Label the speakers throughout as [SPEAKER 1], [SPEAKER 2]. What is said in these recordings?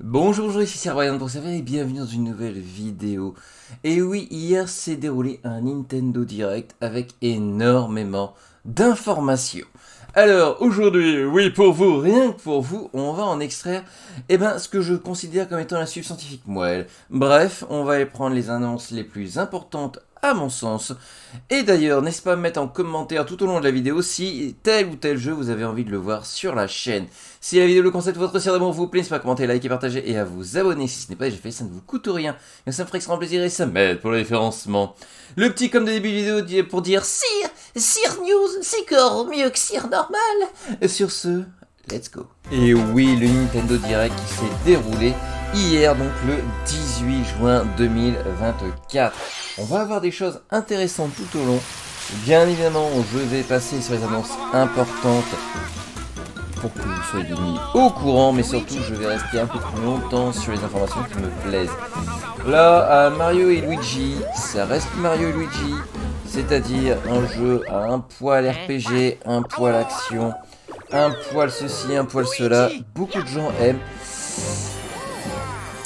[SPEAKER 1] Bonjour, ici c'est Ryan pour Savoir et bienvenue dans une nouvelle vidéo. Et oui, hier s'est déroulé un Nintendo Direct avec énormément d'informations. Alors aujourd'hui, oui pour vous, rien que pour vous, on va en extraire ce que je considère comme étant la suite scientifique moelle. Bref, on va y prendre les annonces les plus importantes à mon sens. Et d'ailleurs, n'hésitez pas à me mettre en commentaire tout au long de la vidéo si tel ou tel jeu vous avez envie de le voir sur la chaîne. Si la vidéo le concept votre sire d'amour vous plaît, n'hésitez pas à commenter, liker, partager et à vous abonner si ce n'est pas déjà fait, ça ne vous coûte rien. Et ça me ferait extrêmement plaisir et ça m'aide pour le référencement. Le petit comme de début de vidéo pour dire Sire News, c'est encore mieux que Sire normal. Et sur ce, let's go. Et oui, le Nintendo Direct qui s'est déroulé hier, donc le 18 juin 2024. On va avoir des choses intéressantes tout au long. Bien évidemment, je vais passer sur les annonces importantes pour que vous soyez mis au courant, mais surtout je vais rester un peu plus longtemps sur les informations qui me plaisent. Là, Mario et Luigi, ça reste Mario et Luigi, c'est-à-dire un jeu à un poil RPG, un poil action, un poil ceci, un poil cela. Beaucoup de gens aiment.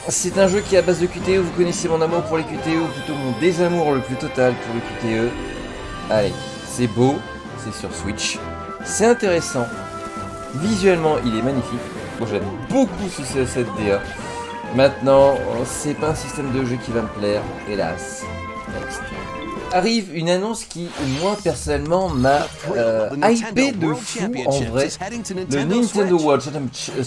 [SPEAKER 1] C'est un jeu qui est à base de QTE, vous connaissez mon amour pour les QTE, ou plutôt mon désamour le plus total pour le QTE. Allez, c'est beau, c'est sur Switch, c'est intéressant, visuellement il est magnifique, moi j'aime beaucoup cette DA. Maintenant, c'est pas un système de jeu qui va me plaire, hélas. Next. Arrive une annonce qui, moi personnellement, m'a hypé de fou en vrai. Le Nintendo World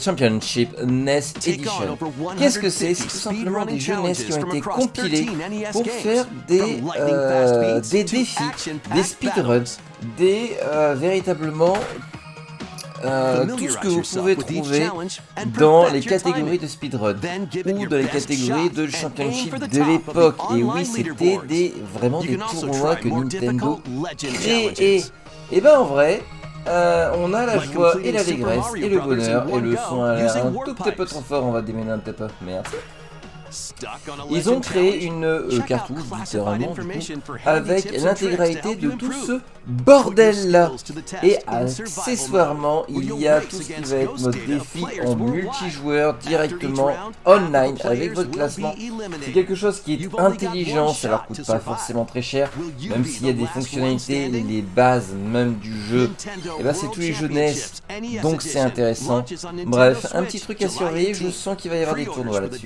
[SPEAKER 1] Championship NES Edition. Qu'est-ce que c'est? C'est tout simplement des jeux NES qui ont été compilés pour faire des défis, des speedruns, véritablement tout ce que vous pouvez trouver dans les catégories de speedrun ou dans les catégories de championship de l'époque. Et oui, c'était vraiment des tournois que Nintendo créait. Et ben en vrai, on a la joie et l'allégresse et le bonheur. Et le son a l'air un tout petit peu trop fort, on va déménager un petit peu. Merci. Ils ont créé une cartouche, littéralement, avec l'intégralité de tout ce bordel-là. Et accessoirement, il y a tout ce qui va être mode défi en multijoueur, directement online, avec votre classement. C'est quelque chose qui est intelligent, ça leur coûte pas forcément très cher, même s'il y a des fonctionnalités, les bases même du jeu. Et ben c'est tous les jeux NES, donc c'est intéressant. Bref, un petit truc à surveiller, je sens qu'il va y avoir des tournois là-dessus.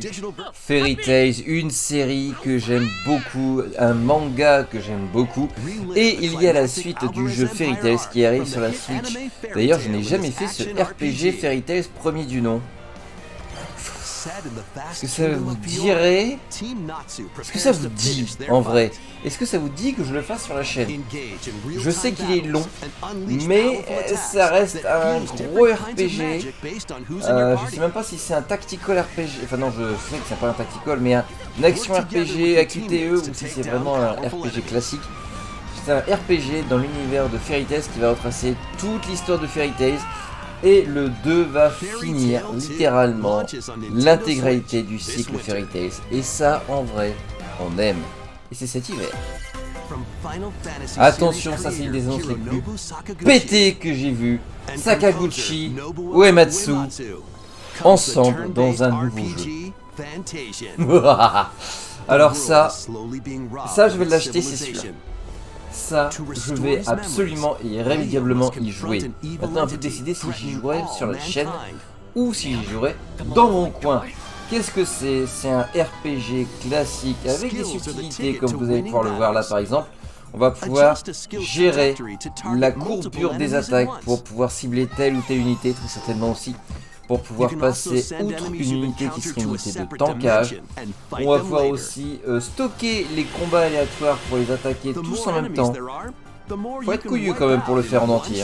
[SPEAKER 1] Fairy Tail, une série que j'aime beaucoup, un manga que j'aime beaucoup, et il y a la suite du jeu Fairy Tail qui arrive sur la Switch. D'ailleurs, je n'ai jamais fait ce RPG Fairy Tail premier du nom. Est-ce que ça vous dirait? Est-ce que ça vous dit en vrai? Est-ce que ça vous dit que je le fasse sur la chaîne? Je sais qu'il est long, mais ça reste un gros RPG. Je sais même pas si c'est un tactical RPG. Enfin non, je sais que c'est pas un tactical, mais un action RPG à QTE ou si c'est vraiment un RPG classique. C'est un RPG dans l'univers de Fairy Tail qui va retracer toute l'histoire de Fairy Tail. Et le 2 va finir littéralement l'intégralité du cycle Fairy Tail. Et ça, en vrai, on aime. Et c'est cet hiver. Attention, ça c'est une des annonces les plus pétées que j'ai vues. Sakaguchi, Uematsu, ensemble dans un nouveau jeu. Alors ça je vais l'acheter, c'est sûr. Ça, je vais absolument et irrémédiablement y jouer. Maintenant, à vous de décider si j'y jouerai sur la chaîne ou si j'y jouerai dans mon coin. Qu'est-ce que c'est? C'est un RPG classique avec des subtilités, comme vous allez pouvoir le voir là par exemple. On va pouvoir gérer la courbure des attaques pour pouvoir cibler telle ou telle unité, très certainement aussi. Pour pouvoir passer outre une unité qui serait une unité de tankage. On va pouvoir aussi stocker les combats aléatoires pour les attaquer tous en même temps. Faut être couillu quand même pour le faire en entier.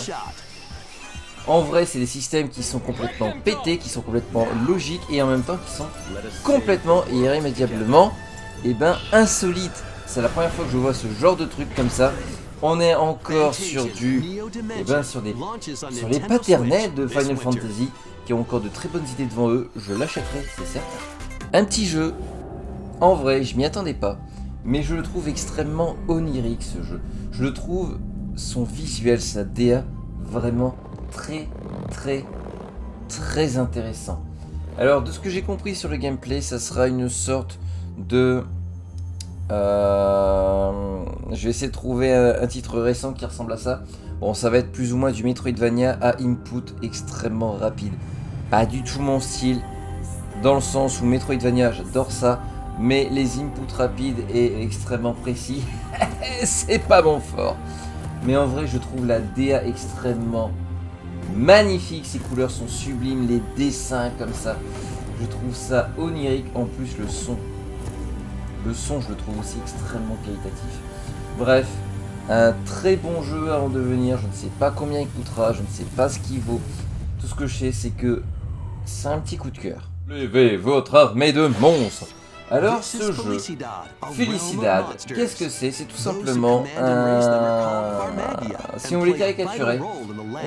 [SPEAKER 1] En vrai, c'est des systèmes qui sont complètement pétés, qui sont complètement logiques et en même temps qui sont complètement et irrémédiablement insolites. C'est la première fois que je vois ce genre de truc comme ça. On est encore sur sur les paternels de Final Fantasy qui ont encore de très bonnes idées devant eux. Je l'achèterai, c'est certain. Un petit jeu. En vrai, je m'y attendais pas, mais je le trouve extrêmement onirique ce jeu. Je le trouve son visuel, sa DA vraiment très intéressant. Alors, de ce que j'ai compris sur le gameplay, ça sera une sorte de... je vais essayer de trouver un titre récent qui ressemble à ça. Bon, ça va être plus ou moins du Metroidvania à input extrêmement rapide. Pas du tout mon style, dans le sens où Metroidvania, j'adore ça, mais les inputs rapides et extrêmement précis, c'est pas mon fort. Mais en vrai, je trouve la DA extrêmement magnifique, ses couleurs sont sublimes, les dessins comme ça, je trouve ça onirique. En plus, le son, je le trouve aussi extrêmement qualitatif. Bref, un très bon jeu à en devenir. Je ne sais pas combien il coûtera, je ne sais pas ce qu'il vaut. Tout ce que je sais, c'est que c'est un petit coup de cœur. Levez votre armée de monstres. Alors, ce jeu, Felicidad, qu'est-ce que c'est? C'est tout simplement un... Si on voulait caricaturer,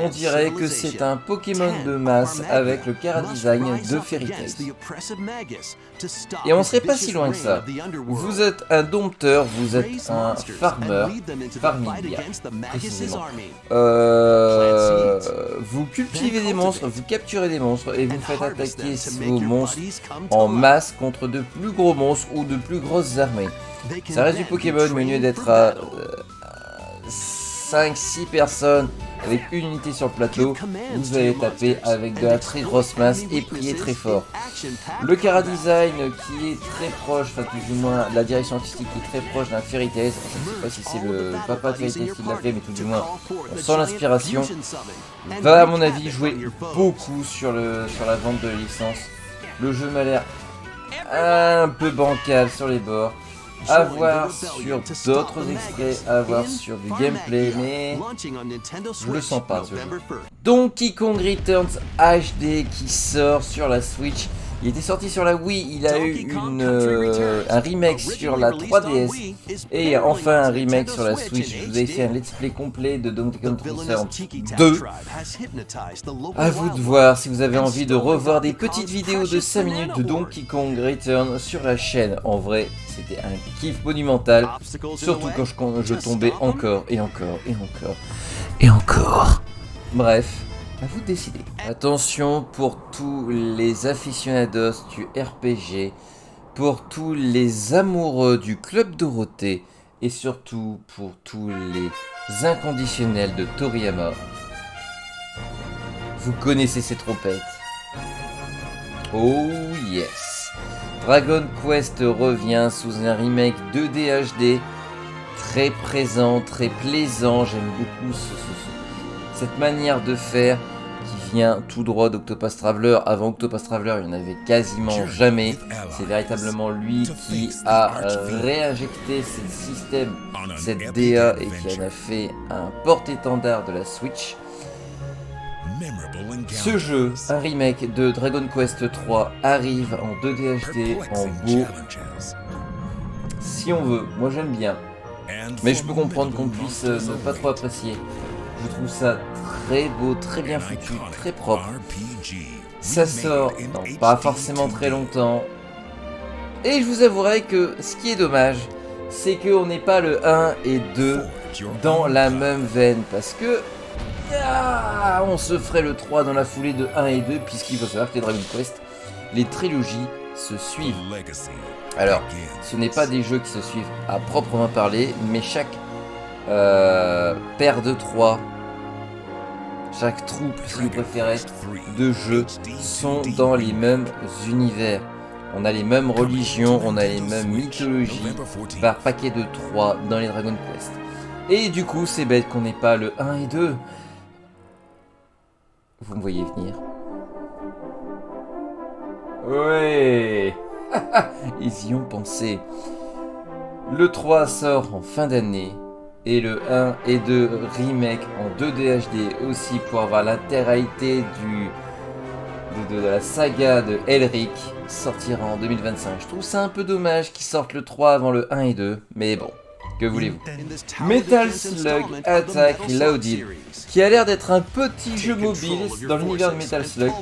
[SPEAKER 1] on dirait que c'est un Pokémon de masse avec le chara-design de Fairy Tail. Et on serait pas si loin que ça. Vous êtes un dompteur, vous êtes un farmer, farmilia, précisément. Vous cultivez des monstres, vous capturez des monstres et vous faites attaquer vos monstres en masse contre de plus gros monstres ou de plus grosses armées. Ça reste du Pokémon, mais au lieu d'être à 5-6 personnes avec une unité sur le plateau, vous allez taper avec de la très grosse masse et prier très fort. Le chara-design qui est très proche, enfin tout du moins la direction artistique qui est très proche d'un Fairy Tail, je ne sais pas si c'est le papa de Fairy Tail qui l'a fait, mais tout du moins on sent l'inspiration, va à mon avis jouer beaucoup sur la vente de licence. Le jeu m'a l'air un peu bancal sur les bords, à voir sur d'autres extraits, à voir sur du gameplay, mais je le sens pas ce jeu. Donkey Kong Returns HD qui sort sur la Switch. Il était sorti sur la Wii, il a eu un remake sur la 3DS et enfin un remake sur la Switch. Je vous ai fait un let's play complet de Donkey Kong Returns 2. A vous de voir si vous avez envie de revoir des petites vidéos de 5 minutes de Donkey Kong Returns sur la chaîne. En vrai, c'était un kiff monumental, surtout quand je tombais encore et encore et encore et encore. Bref. À vous de décider. Attention pour tous les aficionados du RPG, pour tous les amoureux du Club Dorothée et surtout pour tous les inconditionnels de Toriyama. Vous connaissez ces trompettes. Oh yes. Dragon Quest revient sous un remake 2D HD très présent, très plaisant. J'aime beaucoup cette manière de faire qui vient tout droit d'Octopath Traveler. Avant Octopath Traveler, il n'y en avait quasiment jamais. C'est véritablement lui qui a réinjecté ce système, cette DA, et qui en a fait un porte-étendard de la Switch. Ce jeu, un remake de Dragon Quest 3, arrive en 2D HD, en beau. Si on veut, moi j'aime bien. Mais je peux comprendre qu'on puisse ne pas trop apprécier. Je trouve ça très beau, très bien foutu, très propre. Ça sort dans pas forcément très longtemps. Et je vous avouerai que ce qui est dommage, c'est qu'on n'ait pas le 1 et 2 dans la même veine. Parce que on se ferait le 3 dans la foulée de 1 et 2, puisqu'il faut savoir que les Dragon Quest, les trilogies se suivent. Alors, ce n'est pas des jeux qui se suivent à proprement parler, mais chaque paire de 3, chaque troupe, si vous préférez, de jeux sont dans les mêmes univers. On a les mêmes religions, on a les mêmes mythologies par paquet de 3 dans les Dragon Quest. Et du coup, c'est bête qu'on n'ait pas le 1 et 2. Vous me voyez venir. Ouais. Ils y ont pensé. Le 3 sort en fin d'année. Et le 1 et 2 remake en 2D HD aussi pour avoir l'intégralité de la saga de Elric sortira en 2025. Je trouve ça un peu dommage qu'ils sortent le 3 avant le 1 et 2, mais bon, que voulez-vous. Metal Slug Attack Reloaded, qui a l'air d'être un petit jeu mobile dans l'univers de Metal Slug,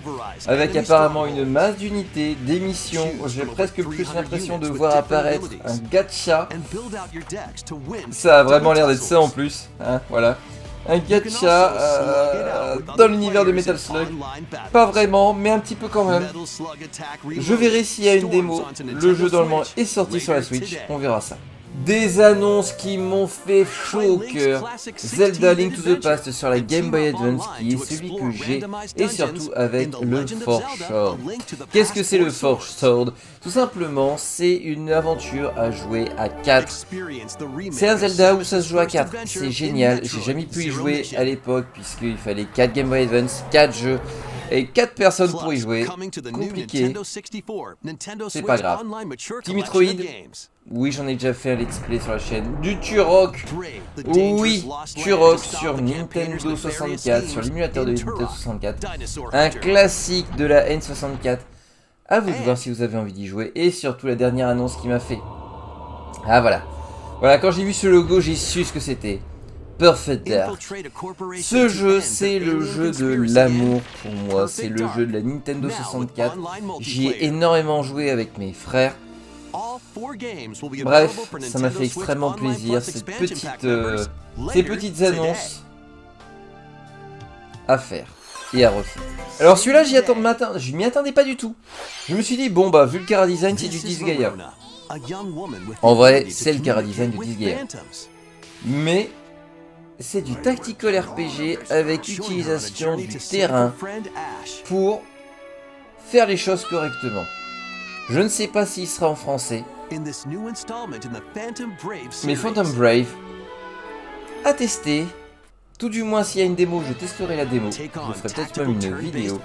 [SPEAKER 1] avec apparemment une masse d'unités, des missions. J'ai presque plus l'impression de voir apparaître un gacha. Ça a vraiment l'air d'être ça en plus, hein, voilà. Un gacha dans l'univers de Metal Slug. Pas vraiment, mais un petit peu quand même. Je verrai s'il y a une démo. Le jeu normalement est sorti sur la Switch, on verra ça. Des annonces qui m'ont fait chaud au cœur. Zelda Link to the Past sur la Game Boy Advance, qui est celui que j'ai, et surtout avec le Forge Sword. Qu'est-ce que c'est le Forge Sword? Tout simplement, c'est une aventure à jouer à 4. C'est un Zelda où ça se joue à 4. C'est génial, j'ai jamais pu y jouer à l'époque, puisqu'il fallait 4 Game Boy Advance, 4 jeux. Et 4 personnes pour y jouer, compliqué, c'est pas grave. Petit Metroid, oui j'en ai déjà fait un let's play sur la chaîne. Du Turok, oui, Turok sur Nintendo 64, sur l'émulateur de Nintendo 64. Un classique de la N64. A vous de voir si vous avez envie d'y jouer. Et surtout la dernière annonce qui m'a fait. Ah voilà. Voilà, quand j'ai vu ce logo, j'ai su ce que c'était. Perfect Dark. Ce jeu, c'est le jeu de l'amour pour moi, c'est le jeu de la Nintendo 64. J'y ai énormément joué avec mes frères. Bref, ça m'a fait extrêmement plaisir, ces petites annonces à faire et à refaire. Alors celui-là, je m'y attendais pas du tout. Je me suis dit, bon bah, vu le Cara Design, c'est du Disgaea. En vrai, c'est le Cara Design du Disgaea. Mais c'est du tactical RPG avec utilisation du terrain pour faire les choses correctement. Je ne sais pas s'il sera en français, mais Phantom Brave à tester. Tout du moins, s'il y a une démo, je testerai la démo. Je ferai peut-être même une vidéo.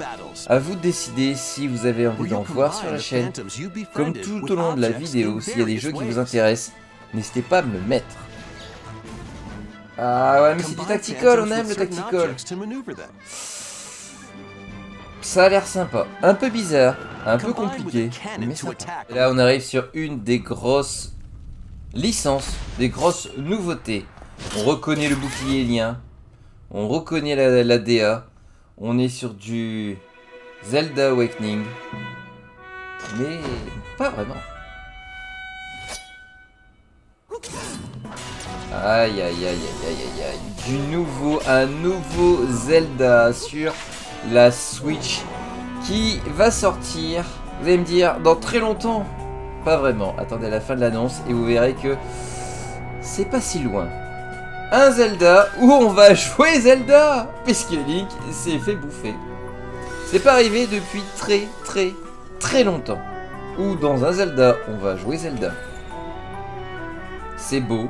[SPEAKER 1] À vous de décider si vous avez envie d'en voir sur la chaîne. Comme tout au long de la vidéo, s'il y a des jeux qui vous intéressent, n'hésitez pas à me le mettre. Ah ouais, mais c'est du tactical, on aime le tactical. Ça a l'air sympa, un peu bizarre, un peu compliqué, mais sympa. Et là on arrive sur une des grosses licences, des grosses nouveautés. On reconnaît le bouclier lien, on reconnaît la DA, on est sur du Zelda Awakening, mais pas vraiment. Aïe aïe aïe aïe aïe aïe, un nouveau Zelda sur la Switch qui va sortir, vous allez me dire, dans très longtemps. Pas vraiment, attendez à la fin de l'annonce et vous verrez que c'est pas si loin. Un Zelda où on va jouer Zelda, puisque Link s'est fait bouffer. C'est pas arrivé depuis très longtemps, où dans un Zelda, on va jouer Zelda. C'est beau.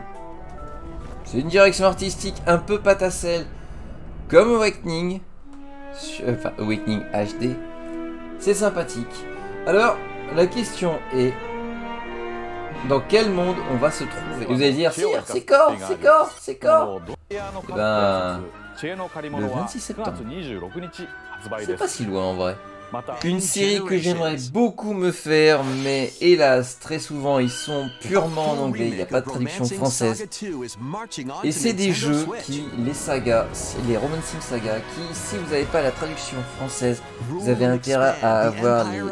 [SPEAKER 1] C'est une direction artistique un peu patacelle, comme Awakening, enfin Awakening HD. C'est sympathique. Alors, la question est, dans quel monde on va se trouver? Vous allez dire, c'est Core. Eh ben, le 26 septembre. C'est pas si loin en vrai. Une série que j'aimerais beaucoup me faire, mais hélas, très souvent ils sont purement en anglais, il n'y a pas de traduction française. Et c'est des jeux qui, les sagas, les Romancing Saga, qui, si vous n'avez pas la traduction française, vous avez intérêt à avoir de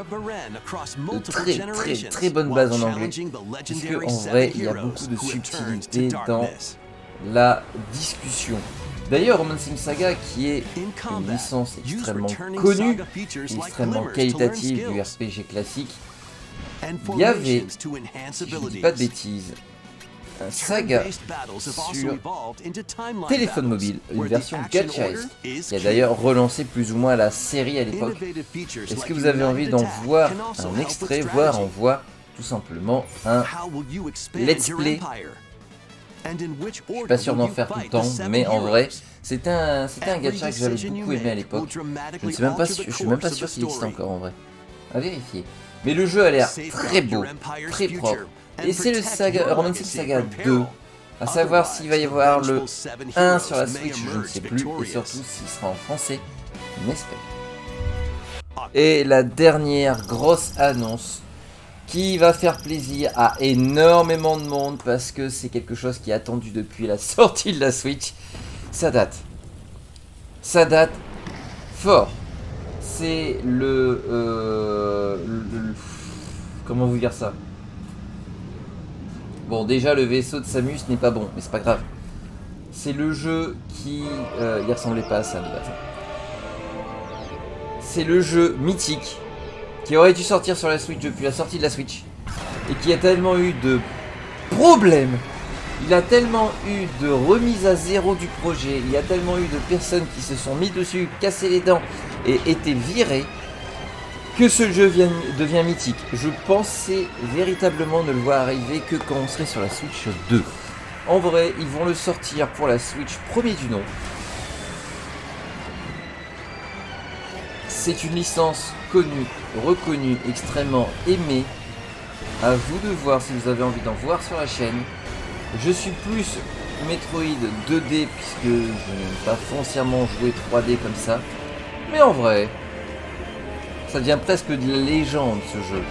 [SPEAKER 1] très bonnes bases en anglais, puisque en vrai, il y a beaucoup de subtilité dans la discussion. D'ailleurs, Romancing Saga, qui est une licence extrêmement connue, extrêmement qualitative du RPG classique, il y avait, si je ne dis pas de bêtises, un saga sur téléphone mobile, une version gacha-esque, qui a d'ailleurs relancé plus ou moins la série à l'époque. Est-ce que vous avez envie d'en voir un extrait, voire en voir tout simplement un let's play? Je suis pas sûr d'en faire tout le temps, mais en vrai, c'était un gacha que j'avais beaucoup aimé à l'époque. Je suis même pas sûr s'il existe encore en vrai. À vérifier. Mais le jeu a l'air très beau, très propre. Et c'est le Romancing Saga 2. À savoir s'il va y avoir le 1 sur la Switch, je ne sais plus. Et surtout s'il sera en français, on espère. Et la dernière grosse annonce, qui va faire plaisir à énormément de monde parce que c'est quelque chose qui est attendu depuis la sortie de la Switch. Ça date fort. C'est comment vous dire ça? Bon, déjà le vaisseau de Samus n'est pas bon, mais c'est pas grave. C'est le jeu qui... il ressemblait pas à ça de base. C'est le jeu mythique qui aurait dû sortir sur la Switch depuis la sortie de la Switch et qui a tellement eu de problèmes, il a tellement eu de remise à zéro du projet, il y a tellement eu de personnes qui se sont mis dessus, cassé les dents et étaient virées, que ce jeu devient mythique. Je pensais véritablement ne le voir arriver que quand on serait sur la Switch 2. En vrai, ils vont le sortir pour la Switch premier du nom. C'est une licence connue, reconnue, extrêmement aimée. À vous de voir si vous avez envie d'en voir sur la chaîne. Je suis plus Metroid 2D puisque je n'aime pas foncièrement jouer 3D comme ça. Mais en vrai, ça devient presque de la légende ce jeu.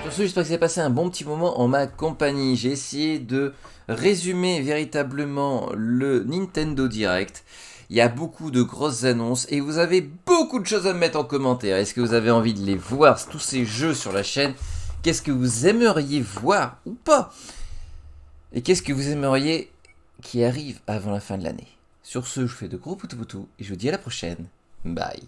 [SPEAKER 1] Sur ce, j'espère que vous avez passé un bon petit moment en ma compagnie. J'ai essayé de résumer véritablement le Nintendo Direct. Il y a beaucoup de grosses annonces et vous avez beaucoup de choses à me mettre en commentaire. Est-ce que vous avez envie de les voir, tous ces jeux sur la chaîne? Qu'est-ce que vous aimeriez voir ou pas? Et qu'est-ce que vous aimeriez qui arrive avant la fin de l'année? Sur ce, je vous fais de gros poutous et je vous dis à la prochaine. Bye.